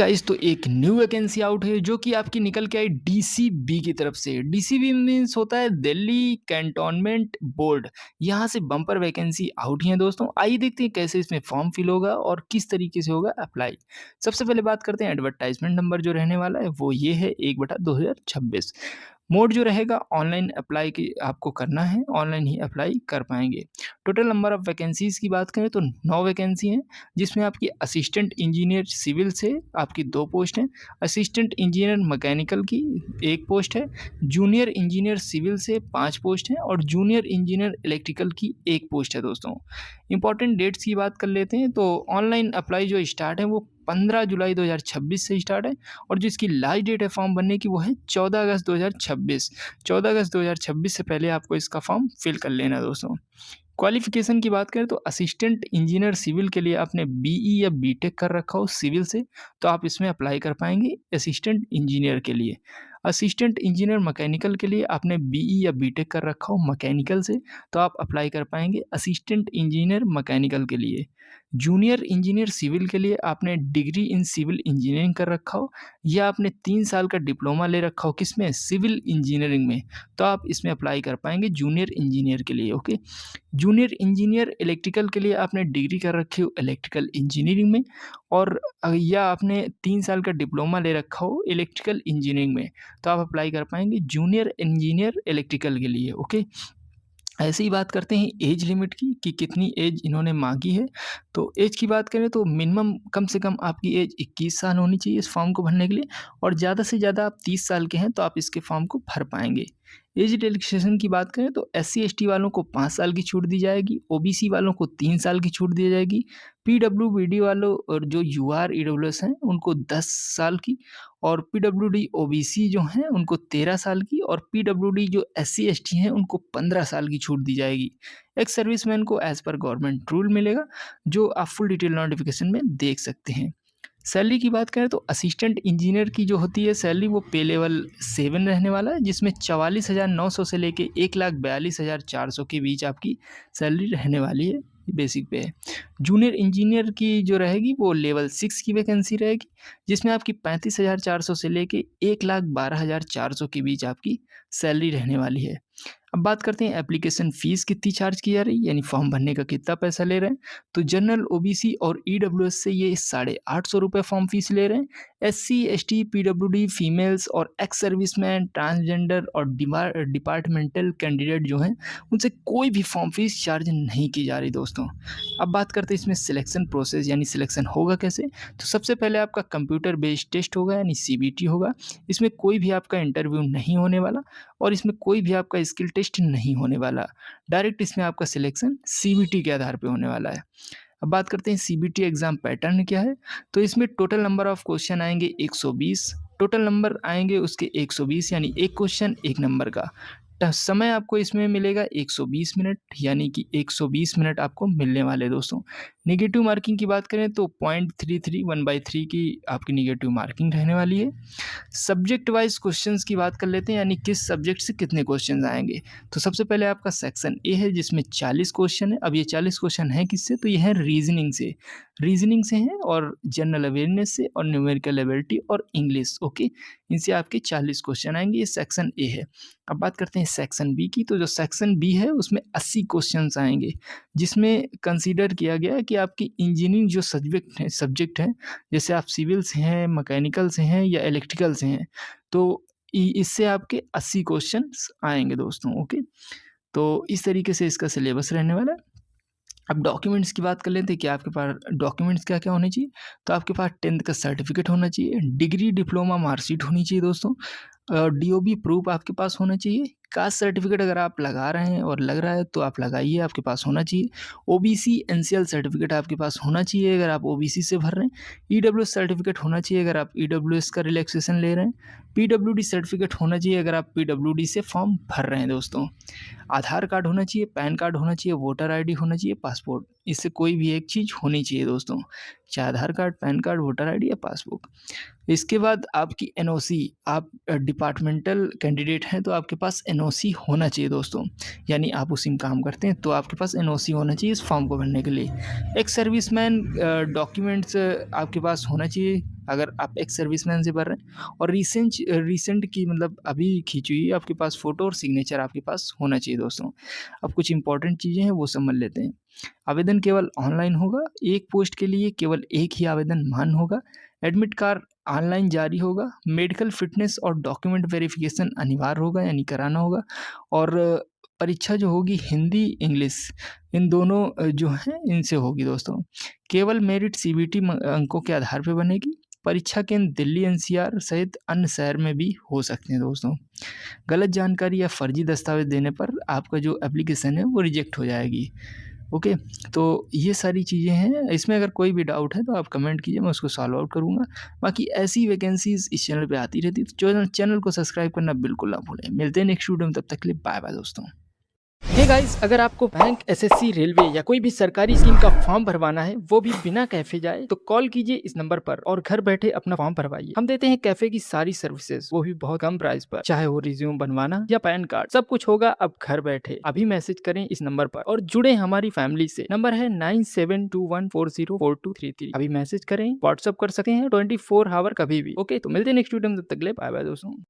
Guys तो एक new vacancy out है जो कि आपकी निकल के आई डीसीबी की तरफ से। डीसीबी मीन्स होता है दिल्ली कैंटोनमेंट बोर्ड। यहाँ से बम्पर वैकेंसी आउट ही है दोस्तों। आइए देखते हैं कैसे इसमें फॉर्म फिल होगा और किस तरीके से होगा अप्लाई। सबसे पहले बात करते हैं एडवर्टाइजमेंट नंबर जो रहने वाला है वो ये है 1/2026। मोड जो रहेगा ऑनलाइन अप्लाई की आपको करना है, ऑनलाइन ही अप्लाई कर पाएंगे। टोटल नंबर ऑफ वैकेंसीज की बात करें तो 9 वैकेंसी हैं, जिसमें आपकी असिस्टेंट इंजीनियर सिविल से आपकी 2 पोस्ट हैं, असिस्टेंट इंजीनियर मैकेनिकल की 1 पोस्ट है, जूनियर इंजीनियर सिविल से 5 पोस्ट हैं और जूनियर इंजीनियर इलेक्ट्रिकल की 1 पोस्ट है दोस्तों। इंपॉर्टेंट डेट्स की बात कर लेते हैं तो ऑनलाइन अप्लाई जो स्टार्ट है वो 15 जुलाई 2026 से स्टार्ट है और जिसकी लास्ट डेट है फॉर्म भरने की वो है 14 अगस्त 2026। 14 अगस्त 2026 से पहले आपको इसका फॉर्म फिल कर लेना है दोस्तों। क्वालिफिकेशन की बात करें तो असिस्टेंट इंजीनियर सिविल के लिए आपने बीई या बीटेक कर रखा हो सिविल से तो आप इसमें अप्लाई कर पाएंगे असिस्टेंट इंजीनियर के लिए। असिस्टेंट इंजीनियर मैकेनिकल के लिए आपने बीई या बीटेक कर रखा हो मैकेनिकल से तो आप अप्लाई कर पाएंगे असिस्टेंट इंजीनियर मैकेनिकल के लिए। जूनियर इंजीनियर सिविल के लिए आपने डिग्री इन सिविल इंजीनियरिंग कर रखा हो या आपने 3 साल का डिप्लोमा ले रखा हो किसमें सिविल इंजीनियरिंग में तो आप इसमें अप्लाई कर पाएंगे जूनियर इंजीनियर के लिए। ओके, जूनियर इंजीनियर इलेक्ट्रिकल के लिए आपने डिग्री कर रखी हो इलेक्ट्रिकल इंजीनियरिंग में और या आपने 3 साल का डिप्लोमा ले रखा हो इलेक्ट्रिकल इंजीनियरिंग में तो आप अप्लाई कर पाएंगे जूनियर इंजीनियर इलेक्ट्रिकल के लिए। ओके, ऐसे ही बात करते हैं एज लिमिट की कि कितनी एज इन्होंने मांगी है। तो एज की बात करें तो मिनिमम कम से कम आपकी एज 21 साल होनी चाहिए इस फॉर्म को भरने के लिए और ज़्यादा से ज़्यादा आप 30 साल के हैं तो आप इसके फॉर्म को भर पाएंगे। एज रिलैक्सेशन की बात करें तो SC ST वालों को 5 साल की छूट दी जाएगी, OBC वालों को 3 साल की छूट दी जाएगी, PWBD वालों और जो UR EWS हैं उनको 10 साल की और PWD OBC जो हैं उनको 13 साल की और PWD जो SC ST हैं उनको 15 साल की छूट दी जाएगी। एक्स सर्विसमैन को एज़ पर गवर्नमेंट रूल मिलेगा जो आप फुल डिटेल नोटिफिकेशन में देख सकते हैं। सैलरी की बात करें तो असिस्टेंट इंजीनियर की जो होती है सैलरी वो पे लेवल 7 रहने वाला है जिसमें 44,900 से लेके 1,42,400 के बीच आपकी सैलरी रहने वाली है, बेसिक पे है। जूनियर इंजीनियर की जो रहेगी वो लेवल 6 की वैकेंसी रहेगी जिसमें आपकी 35,400 से लेके 1,12,400 के बीच आपकी सैलरी रहने वाली है। अब बात करते हैं एप्लीकेशन फ़ीस कितनी चार्ज की जा रही है यानी फॉर्म भरने का कितना पैसा ले रहे हैं। तो जनरल OBC और EWS से ये 850 रुपये फॉर्म फीस ले रहे हैं। SC ST PWD फीमेल्स और एक्स सर्विसमैन ट्रांसजेंडर और डिपार्टमेंटल कैंडिडेट जो हैं उनसे कोई भी फॉर्म फीस चार्ज नहीं की जा रही दोस्तों। अब बात करते हैं इसमें सिलेक्शन प्रोसेस यानी सिलेक्शन होगा कैसे। तो सबसे पहले आपका कंप्यूटर बेस्ड टेस्ट होगा यानी CBT होगा। इसमें कोई भी आपका इंटरव्यू नहीं होने वाला और इसमें कोई भी आपका स्किल टेस्ट नहीं होने वाला। डायरेक्ट इसमें आपका सिलेक्शन CBT के आधार पे होने वाला है। अब बात करते हैं CBT एग्ज़ाम पैटर्न क्या है। तो इसमें टोटल नंबर ऑफ क्वेश्चन आएंगे 120, टोटल नंबर आएंगे उसके 120 यानी एक क्वेश्चन 1 नंबर का। समय आपको इसमें मिलेगा 120 मिनट यानी कि 120 मिनट आपको मिलने वाले दोस्तों। नेगेटिव मार्किंग की बात करें तो 0.33 1/3 की आपकी नेगेटिव मार्किंग रहने वाली है। सब्जेक्ट वाइज क्वेश्चंस की बात कर लेते हैं यानी किस सब्जेक्ट से कितने क्वेश्चंस आएंगे। तो सबसे पहले आपका सेक्शन ए है जिसमें 40 क्वेश्चन है। अब ये 40 क्वेश्चन है किससे, तो ये है रीजनिंग से हैं और जनरल अवेयरनेस से और न्यूमेरिकल एबिलिटी और इंग्लिश। ओके, इनसे आपके 40 क्वेश्चन आएंगे, ये सेक्शन ए है। अब बात करते हैं सेक्शन बी की। तो जो सेक्शन बी है उसमें 80 क्वेश्चंस आएंगे जिसमें कंसीडर किया गया है कि आपकी इंजीनियरिंग जो सब्जेक्ट है जैसे आप सिविल से हैं, मैकेनिकल से हैं या इलेक्ट्रिकल से हैं तो इससे आपके 80 क्वेश्चंस आएंगे दोस्तों। ओके, तो इस तरीके से इसका सिलेबस रहने वाला है। अब डॉक्यूमेंट्स की बात कर लेते हैं कि आपके पास डॉक्यूमेंट्स क्या क्या होने चाहिए। तो आपके पास 10th का सर्टिफिकेट होना चाहिए, डिग्री डिप्लोमा मार्कशीट होनी चाहिए दोस्तों, DOB प्रूफ आपके पास होना चाहिए, कास्ट सर्टिफिकेट अगर आप लगा रहे हैं और लग रहा है तो आप लगाइए, आपके पास होना चाहिए। OBC NCL सर्टिफिकेट आपके पास होना चाहिए अगर आप OBC से भर रहे हैं। EWS सर्टिफिकेट होना चाहिए अगर आप EWS का रिलैक्सेशन ले रहे हैं। PWD सर्टिफिकेट होना चाहिए अगर आप PWD से फॉर्म भर रहे हैं दोस्तों। आधार कार्ड होना चाहिए, पैन कार्ड होना चाहिए, वोटर ID होना चाहिए, पासपोर्ट इससे कोई भी एक चीज़ होनी चाहिए दोस्तों, चाहे Aadhaar card, PAN card, voter ID या पासबुक। इसके बाद आपकी एनओसी, आप डिपार्टमेंटल कैंडिडेट हैं तो आपके पास एनओसी होना चाहिए दोस्तों, यानी आप उसी में काम करते हैं तो आपके पास एनओसी होना चाहिए इस फॉर्म को भरने के लिए। एक्स सर्विसमैन डॉक्यूमेंट्स आपके पास होना चाहिए अगर आप एक्स सर्विसमैन से भर रहे हैं, और रीसेंट की मतलब अभी खींची हुई आपके पास फ़ोटो और सिग्नेचर आपके पास होना चाहिए दोस्तों। अब कुछ इंपॉर्टेंट चीज़ें हैं वो समझ लेते हैं। आवेदन केवल ऑनलाइन होगा, एक पोस्ट के लिए केवल एक ही आवेदन मान्य होगा। एडमिट कार्ड ऑनलाइन जारी होगा। मेडिकल फिटनेस और डॉक्यूमेंट वेरिफिकेशन अनिवार्य होगा यानी कराना होगा। और परीक्षा जो होगी हिंदी, इंग्लिश इन दोनों जो हैं इनसे होगी दोस्तों। केवल मेरिट सीबीटी अंकों के आधार पे बनेगी। परीक्षा केंद्र दिल्ली एनसीआर सहित अन्य शहर में भी हो सकते हैं दोस्तों। गलत जानकारी या फर्जी दस्तावेज देने पर आपका जो एप्लीकेशन है वो रिजेक्ट हो जाएगी। ओके, तो ये सारी चीज़ें हैं। इसमें अगर कोई भी डाउट है तो आप कमेंट कीजिए, मैं उसको सॉल्व आउट करूँगा। बाकी ऐसी वैकेंसीज़ इस चैनल पे आती रहती है, तो चैनल को सब्सक्राइब करना बिल्कुल ना भूलें। मिलते हैं नेक्स्ट वीडियो में, तब तक के लिए बाय बाय दोस्तों। हे गाइस, अगर आपको बैंक, एसएससी, रेलवे या कोई भी सरकारी स्कीम का फॉर्म भरवाना है वो भी बिना कैफे जाए, तो कॉल कीजिए इस नंबर पर और घर बैठे अपना फॉर्म भरवाइए। हम देते हैं कैफे की सारी सर्विसेज, वो भी बहुत कम प्राइस पर। चाहे वो रिज्यूम बनवाना या पैन कार्ड, सब कुछ होगा अब घर बैठे। अभी मैसेज करें इस नंबर पर और जुड़े हमारी फैमिली से। नंबर है 9721404233। अभी मैसेज करें, व्हाट्सअप कर सकते हैं 24 आवर कभी भी। ओके, तो मिलते हैं नेक्स्ट वीडियो में, तब तक के लिए बाय बाय दोस्तों।